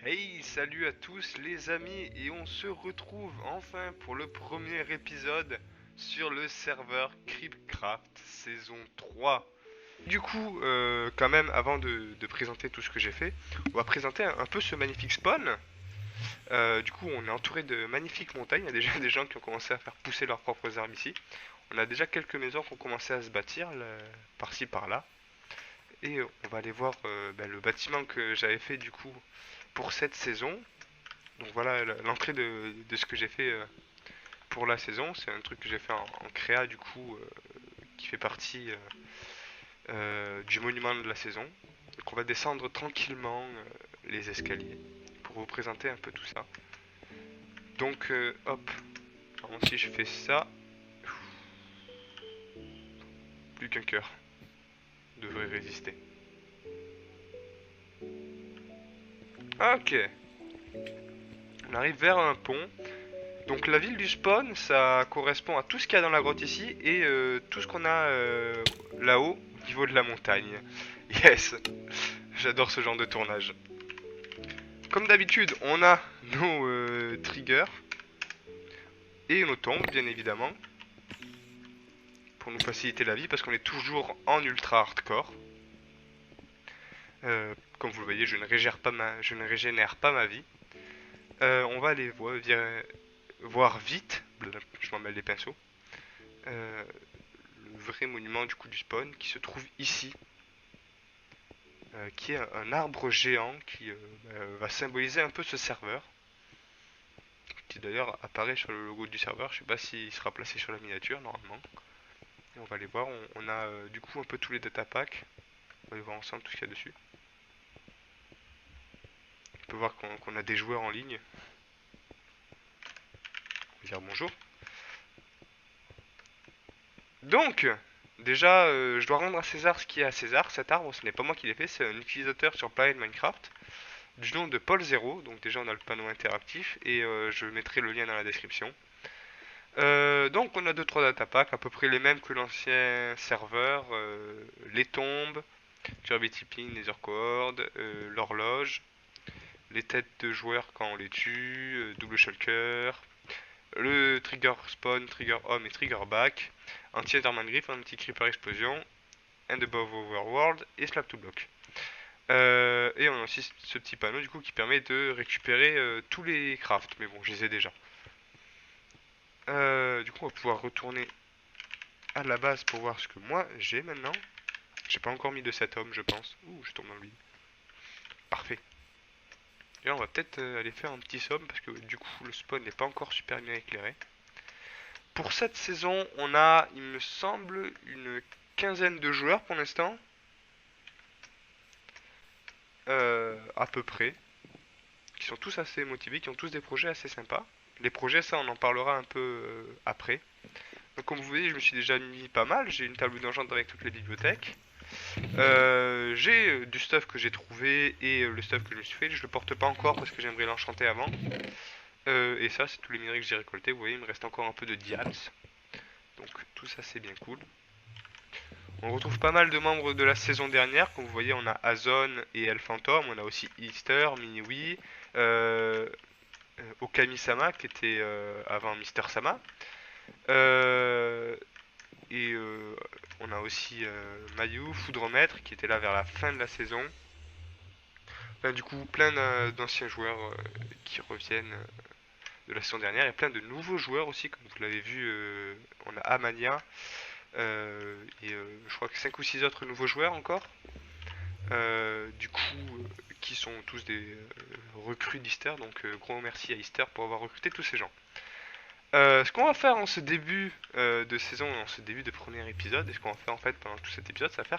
Hey, salut à tous les amis et on se retrouve enfin pour le premier épisode sur le serveur Cryptcraft saison 3. Du coup, quand même, avant de présenter tout ce que j'ai fait, on va présenter un peu ce magnifique spawn. Du coup, on est entouré de magnifiques montagnes. Il y a déjà des gens qui ont commencé à faire pousser leurs propres arbres ici. On a déjà quelques maisons qui ont commencé à se bâtir par-ci par-là. Et on va aller voir le bâtiment que j'avais fait du coup pour cette saison. Donc voilà l'entrée de ce que j'ai fait pour la saison. C'est un truc que j'ai fait en créa du coup qui fait partie du monument de la saison. Donc on va descendre tranquillement les escaliers pour vous présenter un peu tout ça. Donc hop, alors, si je fais ça, plus qu'un cœur devrait résister. Ok, on arrive vers un pont. Donc la ville du spawn, ça correspond à tout ce qu'il y a dans la grotte ici et tout ce qu'on a là-haut au niveau de la montagne. Yes, j'adore ce genre de tournage. Comme d'habitude, on a nos triggers et nos tombes, bien évidemment, pour nous faciliter la vie parce qu'on est toujours en ultra hardcore. Comme vous le voyez, je ne régénère pas ma vie. On va aller voir vite, je m'en mêle les pinceaux, euh, le vrai monument du coup du spawn qui se trouve ici, qui est un arbre géant qui va symboliser un peu ce serveur, qui d'ailleurs apparaît sur le logo du serveur. Je sais pas s'il sera placé sur la miniature normalement. Et on va aller voir, on a du coup un peu tous les data packs. On va aller voir ensemble tout ce qu'il y a dessus. On peut voir qu'on a des joueurs en ligne. On va dire bonjour. Donc, déjà, je dois rendre à César ce qui est à César. Cet arbre, ce n'est pas moi qui l'ai fait, c'est un utilisateur sur Planet Minecraft du nom de Paul Zero. Donc déjà, on a le panneau interactif et je mettrai le lien dans la description. Donc on a deux trois datapacks, à peu près les mêmes que l'ancien serveur, les tombes, Kirby Tipping, Nether Cord, l'horloge, les têtes de joueurs quand on les tue, double shulker, le trigger spawn, trigger home et trigger back, anti-Enderman Griff, un petit creeper explosion, and above overworld et slap to block. Et on a aussi ce petit panneau du coup qui permet de récupérer tous les crafts, mais bon je les ai déjà. Du coup on va pouvoir retourner à la base pour voir ce que moi j'ai maintenant. J'ai pas encore mis de cet homme, je pense. Ouh, je tombe dans le vide. Parfait. Et là, on va peut-être aller faire un petit somme parce que du coup, le spawn n'est pas encore super bien éclairé. Pour cette saison, on a, il me semble, une quinzaine de joueurs pour l'instant. À peu près. Qui sont tous assez motivés, qui ont tous des projets assez sympas. Les projets, ça, on en parlera un peu après. Donc, comme vous voyez, je me suis déjà mis pas mal. J'ai une table d'enchant avec toutes les bibliothèques. J'ai du stuff que j'ai trouvé et le stuff que je me suis fait. Je le porte pas encore parce que j'aimerais l'enchanter avant. Et ça, c'est tous les minerais que j'ai récoltés. Vous voyez, il me reste encore un peu de diams. Donc tout ça, c'est bien cool. On retrouve pas mal de membres de la saison dernière. Comme vous voyez, on a Azon et El Phantom. On a aussi Easter, Miniwi, Okami-sama qui était avant Mister Sama. Euh, et on a aussi Mayu, Foudromètre qui était là vers la fin de la saison. Enfin, du coup, plein d'anciens joueurs qui reviennent de la saison dernière et plein de nouveaux joueurs aussi, comme vous l'avez vu. On a Amania et je crois que 5 ou 6 autres nouveaux joueurs encore. Du coup, qui sont tous des recrues d'Easter. Donc, gros merci à Easter pour avoir recruté tous ces gens. Ce qu'on va faire en ce début de saison, en ce début de premier épisode, et ce qu'on va faire en fait pendant tout cet épisode, ça va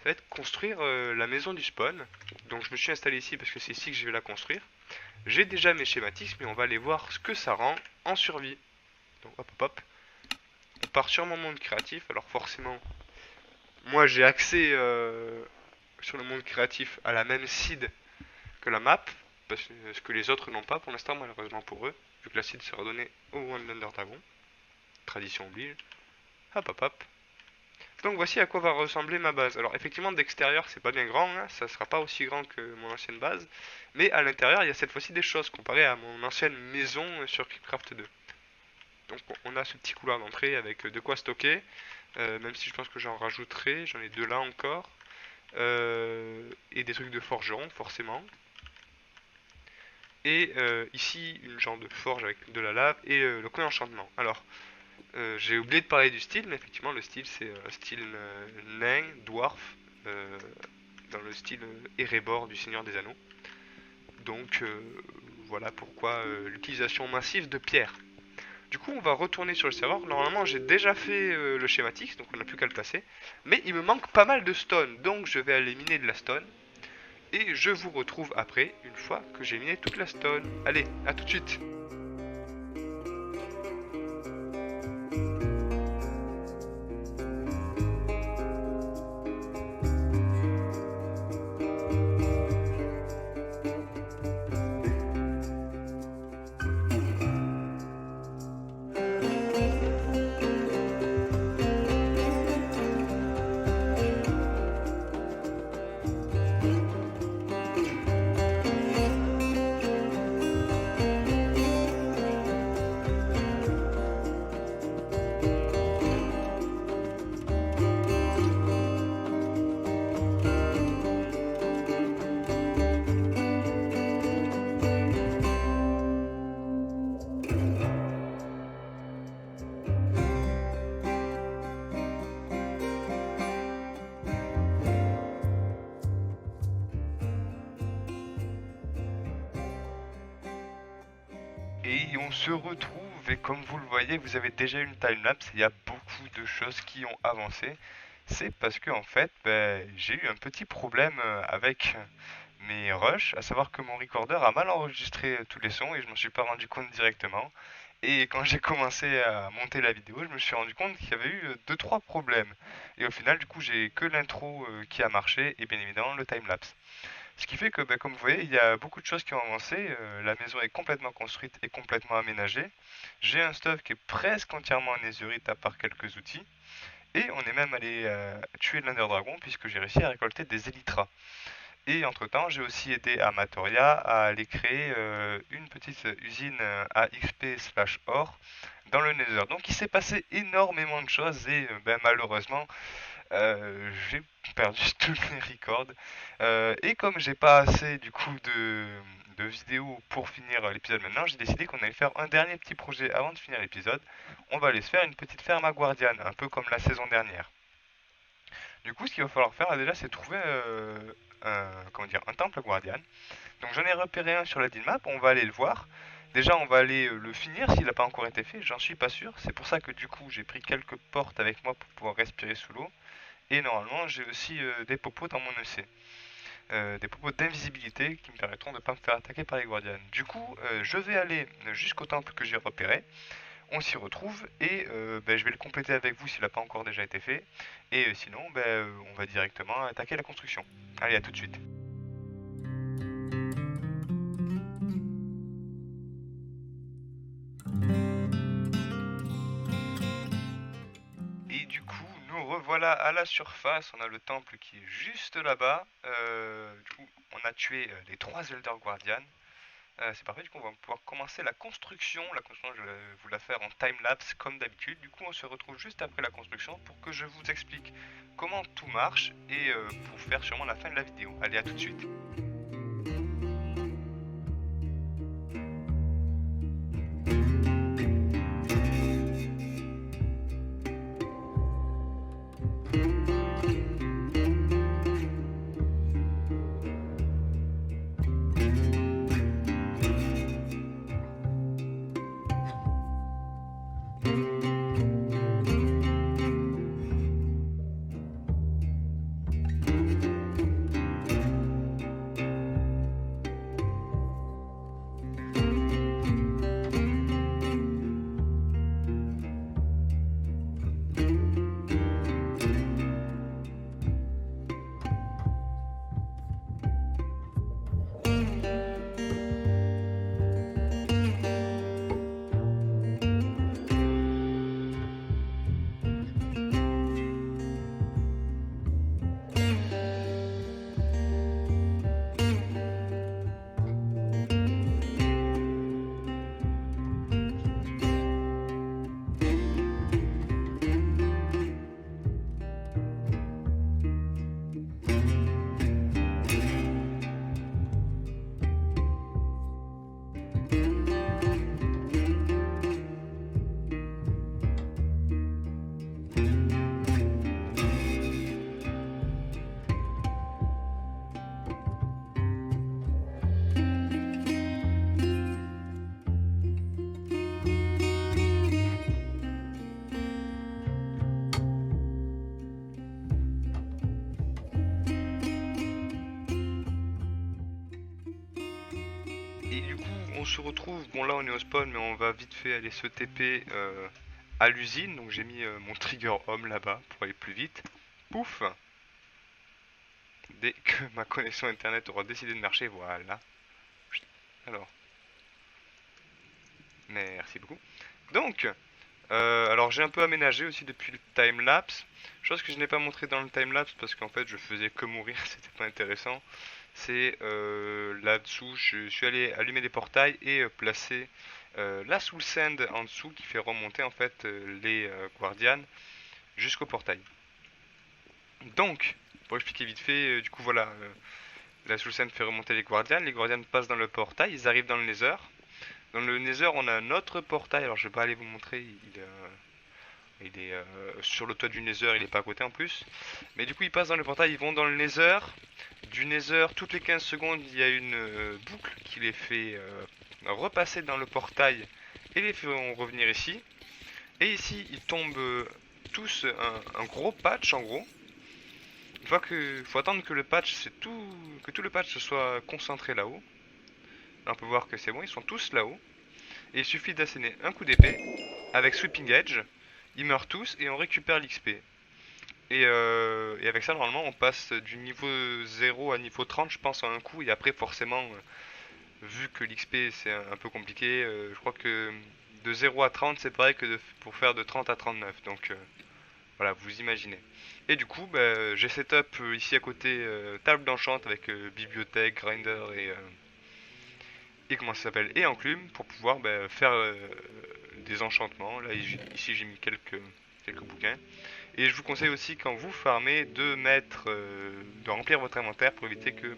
être construire la maison du spawn. Donc je me suis installé ici parce que c'est ici que je vais la construire. J'ai déjà mes schématiques, mais on va aller voir ce que ça rend en survie. Donc hop hop hop. On part sur mon monde créatif. Alors forcément, moi j'ai accès sur le monde créatif à la même seed que la map, parce que ce que les autres n'ont pas pour l'instant malheureusement pour eux, vu que la seed sera donnée au One Dragon. Tradition oblige. Hop hop hop. Donc voici à quoi va ressembler ma base. Alors effectivement d'extérieur c'est pas bien grand, hein, ça sera pas aussi grand que mon ancienne base, mais à l'intérieur il y a cette fois-ci des choses comparé à mon ancienne maison sur Cryptcraft 2. Donc on a ce petit couloir d'entrée avec de quoi stocker, même si je pense que j'en rajouterai, j'en ai deux là encore, et des trucs de forgeron forcément. Et ici une genre de forge avec de la lave et le coin enchantement. Alors j'ai oublié de parler du style, mais effectivement le style c'est un style nain, dwarf, euh, dans le style Erebor du Seigneur des Anneaux. Donc voilà pourquoi l'utilisation massive de pierre. Du coup on va retourner sur le serveur. Normalement j'ai déjà fait le schématique, donc on n'a plus qu'à le placer. Mais il me manque pas mal de stone, donc je vais aller miner de la stone. Et je vous retrouve après, une fois que j'ai miné toute la stone. Allez, à tout de suite. Et on se retrouve, et comme vous le voyez, vous avez déjà une timelapse, il y a beaucoup de choses qui ont avancé. C'est parce que en fait, j'ai eu un petit problème avec mes rushs, à savoir que mon recorder a mal enregistré tous les sons et je m'en suis pas rendu compte directement. Et quand j'ai commencé à monter la vidéo, je me suis rendu compte qu'il y avait eu deux trois problèmes. Et au final, du coup, j'ai que l'intro qui a marché et bien évidemment le timelapse. Ce qui fait que, comme vous voyez, il y a beaucoup de choses qui ont avancé. La maison est complètement construite et complètement aménagée. J'ai un stuff qui est presque entièrement en netherite à part quelques outils. Et on est même allé tuer l'Ender Dragon puisque j'ai réussi à récolter des Elytras. Et entre-temps, j'ai aussi aidé Amatoria à aller créer une petite usine à XP/or dans le Nether. Donc il s'est passé énormément de choses et malheureusement, j'ai perdu tous mes records. Et comme j'ai pas assez du coup de vidéos pour finir l'épisode maintenant, j'ai décidé qu'on allait faire un dernier petit projet avant de finir l'épisode. On va aller se faire une petite ferme à Guardian, un peu comme la saison dernière. Du coup, ce qu'il va falloir faire là, déjà, c'est trouver un temple Guardian. Donc j'en ai repéré un sur la map, on va aller le voir. Déjà, on va aller le finir s'il n'a pas encore été fait, j'en suis pas sûr. C'est pour ça que du coup, j'ai pris quelques portes avec moi pour pouvoir respirer sous l'eau. Et normalement, j'ai aussi des popos dans mon EC. Des popos d'invisibilité qui me permettront de ne pas me faire attaquer par les Guardians. Du coup, je vais aller jusqu'au temple que j'ai repéré. On s'y retrouve et je vais le compléter avec vous s'il n'a pas encore déjà été fait. Et sinon, on va directement attaquer la construction. Allez, à tout de suite. Et du coup, nous revoilà à la surface. On a le temple qui est juste là-bas. Du coup, on a tué les 3 Elder Guardians. C'est parfait, du coup on va pouvoir commencer la construction. La construction, je vais vous la faire en time-lapse comme d'habitude. Du coup on se retrouve juste après la construction pour que je vous explique comment tout marche et pour faire sûrement la fin de la vidéo. Allez, à tout de suite. Et du coup, on se retrouve, bon là on est au spawn, mais on va vite fait aller se TP à l'usine. Donc j'ai mis mon trigger home là-bas pour aller plus vite. Pouf! Dès que ma connexion internet aura décidé de marcher, voilà. Alors, merci beaucoup. Donc, alors j'ai un peu aménagé aussi depuis le timelapse. Chose que je n'ai pas montré dans le timelapse parce qu'en fait je faisais que mourir, c'était pas intéressant. C'est là-dessous, je suis allé allumer des portails et placer la soul sand en dessous qui fait remonter en fait les guardians jusqu'au portail. Donc, pour expliquer vite fait, du coup voilà, la soul sand fait remonter les guardians passent dans le portail, ils arrivent dans le nether. Dans le nether on a un autre portail, alors je vais pas aller vous montrer, il est sur le toit du nether, il est pas à côté en plus. Mais du coup ils passent dans le portail, ils vont dans le nether. Du nether, toutes les 15 secondes, il y a une boucle qui les fait repasser dans le portail et les font revenir ici. Et ici, ils tombent tous un gros patch en gros. Une fois que, faut attendre que le patch, que tout le patch soit concentré là-haut. Là, on peut voir que c'est bon, ils sont tous là-haut. Et il suffit d'asséner un coup d'épée avec Sweeping Edge. Ils meurent tous et on récupère l'XP. Et avec ça, normalement, on passe du niveau 0 à niveau 30, je pense, en un coup. Et après, forcément, vu que l'XP c'est un peu compliqué, je crois que de 0 à 30, c'est pareil que pour faire de 30 à 39. Donc voilà, vous imaginez. Et du coup, j'ai setup ici à côté table d'enchant avec bibliothèque, grinder et comment ça s'appelle, et enclume pour pouvoir faire des enchantements. Là, ici, j'ai mis quelques bouquins. Et je vous conseille aussi quand vous farmez de remplir votre inventaire pour éviter que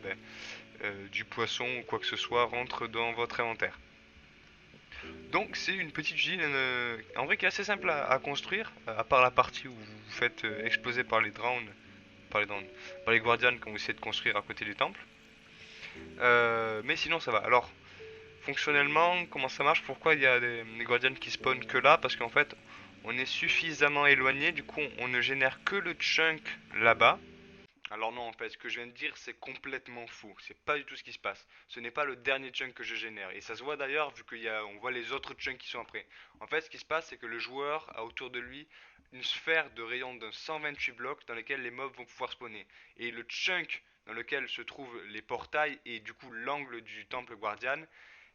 du poisson ou quoi que ce soit rentre dans votre inventaire. Donc c'est une petite usine en vrai qui est assez simple à construire, à part la partie où vous vous faites exploser par les drowns, par les guardians quand vous essayez de construire à côté du temple. Mais sinon ça va. Alors fonctionnellement, comment ça marche? Pourquoi il y a des guardians qui spawnent que là? Parce qu'en fait on est suffisamment éloigné, du coup on ne génère que le chunk là-bas. Alors non, en fait, ce que je viens de dire, c'est complètement faux. C'est pas du tout ce qui se passe. Ce n'est pas le dernier chunk que je génère. Et ça se voit d'ailleurs, vu on voit les autres chunks qui sont après. En fait, ce qui se passe, c'est que le joueur a autour de lui une sphère de rayon de 128 blocs dans lesquels les mobs vont pouvoir spawner. Et le chunk dans lequel se trouvent les portails et du coup l'angle du temple guardian,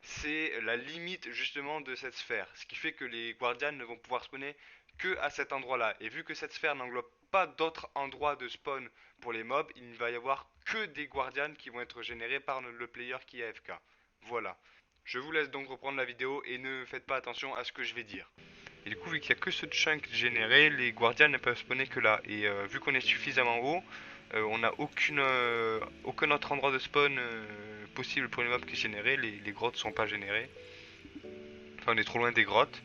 c'est la limite justement de cette sphère. Ce qui fait que les guardians ne vont pouvoir spawner que à cet endroit-là. Et vu que cette sphère n'englobe pas d'autres endroits de spawn pour les mobs, il ne va y avoir que des guardians qui vont être générés par le player qui est AFK. Voilà. Je vous laisse donc reprendre la vidéo et ne faites pas attention à ce que je vais dire. Et du coup, vu qu'il n'y a que ce chunk généré, les guardians ne peuvent spawner que là. Et vu qu'on est suffisamment haut, on n'a aucun autre endroit de spawn possible pour les mobs qui est généré. Les grottes sont pas générées. Enfin, on est trop loin des grottes.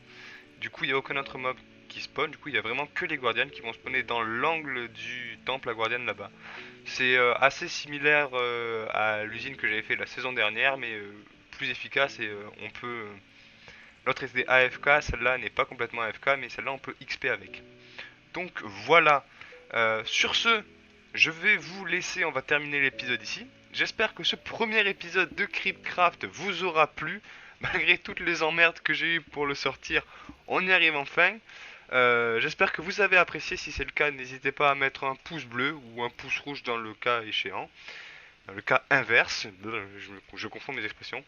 Du coup, il n'y a aucun autre mob qui spawn. Du coup, il y a vraiment que les guardians qui vont spawner dans l'angle du temple à guardian là-bas. C'est assez similaire à l'usine que j'avais fait la saison dernière, mais plus efficace et on peut... L'autre était AFK, celle-là n'est pas complètement AFK, mais celle-là on peut XP avec. Donc voilà. Sur ce, je vais vous laisser, on va terminer l'épisode ici. J'espère que ce premier épisode de Cryptcraft vous aura plu. Malgré toutes les emmerdes que j'ai eues pour le sortir, on y arrive enfin. J'espère que vous avez apprécié. Si c'est le cas, n'hésitez pas à mettre un pouce bleu ou un pouce rouge dans le cas échéant. Dans le cas inverse, je confonds mes expressions.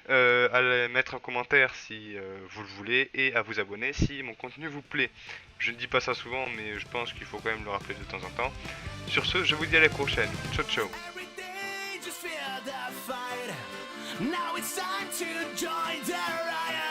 À mettre un commentaire si vous le voulez et à vous abonner si mon contenu vous plaît. Je ne dis pas ça souvent, mais je pense qu'il faut quand même le rappeler de temps en temps. Sur ce, je vous dis à la prochaine. Ciao ciao. Now it's time to join the riot.